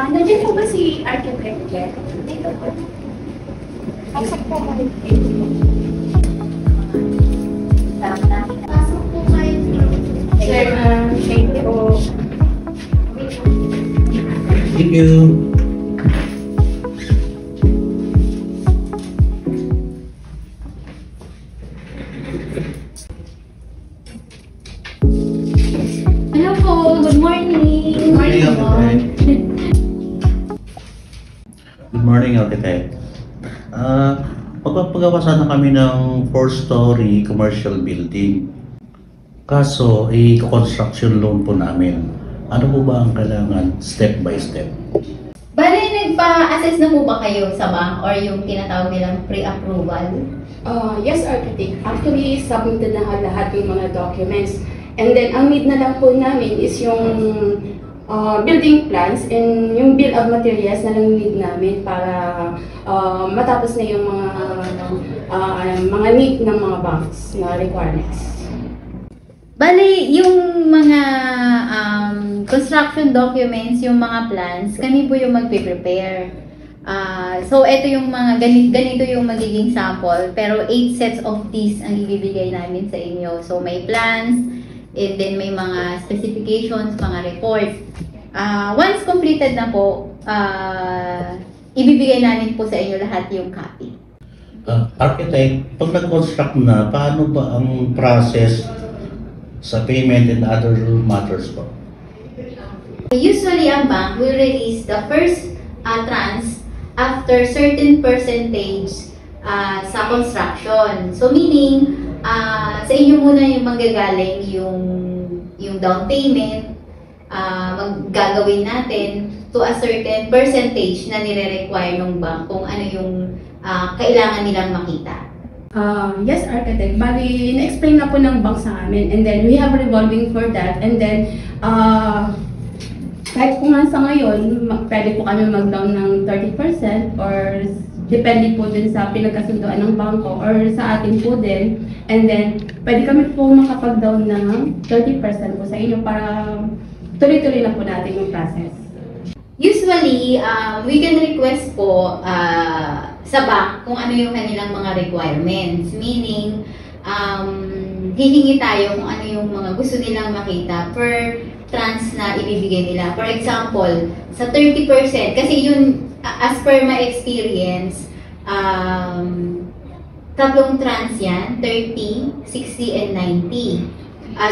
Nandiyan po ba si Architect Jeff? Dito po. Pasok po kayo. Pasok po kayo. Sir, thank you po. Thank you. Hello po, good morning. Good morning, Architect. Good morning, Architect. Magpapagawa sana kami ng 4-story commercial building. Kaso, construction loan po namin. Ano po ba ang kailangan step by step? Bale, nagpa-assess na po ba kayo sa bank or yung tinatawag nilang pre-approval? Yes, Architect. Actually, submitted na lahat yung mga documents. And then, ang need na lang po namin is yung building plans and yung bill of materials na lang need namin para matapos na yung mga need ng mga banks na requirements. Bale, yung mga construction documents, yung mga plans, kami po yung magpe-prepare. So, ito yung mga, ganito yung magiging sample, pero 8 sets of these ang ibibigay namin sa inyo. So, may plans, and then may mga specifications, mga reports. Once completed na po, ibibigay namin po sa inyo lahat yung copy. Architect, pag nag-construct na, paano ba ang process sa payment and other matters po? Usually, ang bank will release the first trans after certain percentage sa construction. So, meaning, sa inyo muna yung manggagaling yung down payment, gagawin natin to a certain percentage na nire-require ng bank kung ano yung kailangan nilang makita. Yes, Architect. Bali, na-explain na po ng bank sa amin. And then, we have revolving for that. And then, kahit kung nga sa ngayon, pwede po kami mag-down ng 30% or depende po din sa pinagkasunduan ng bangko or sa atin po din. And then, pwede kami po makapag-down ng 30% po sa inyo para tuloy-tuloy na po natin yung process. Usually, we can request po sa bank kung ano yung kanilang mga requirements. Meaning, hihingi tayo kung ano yung mga gusto nilang makita per trans na ibibigay nila. For example, sa 30%, kasi yun, as per my experience, tatlong trans yan, 30, 60, and 90.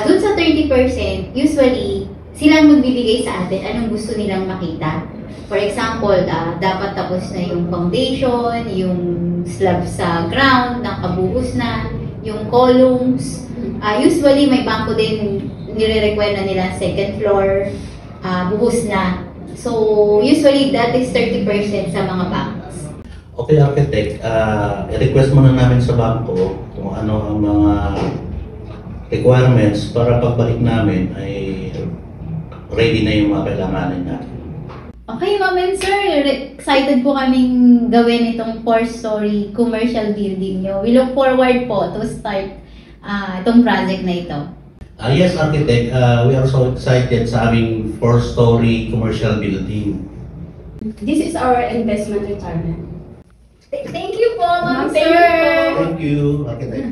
Dun sa 30%, usually, silang magbibigay sa atin anong gusto nilang makita. For example, dapat tapos na yung foundation, yung slab sa ground, nakabuhos na, yung columns. Usually, may bangko din nire-require na nila second floor, buhos na. So, usually, that is 30% sa mga banks. Okay, Architect. I-request muna namin sa bangko kung ano ang mga requirements para pagbalik namin ay ready na yung mga kailanganin natin. Okay, ma'am and sir, excited po kaming gawin itong 4-story commercial building nyo. We look forward po to start itong project na ito. Yes, Architect. We are so excited sa aming 4-story commercial building. This is our investment retirement. Thank you po, ma'am, Thank sir! you po. Thank you, Architect.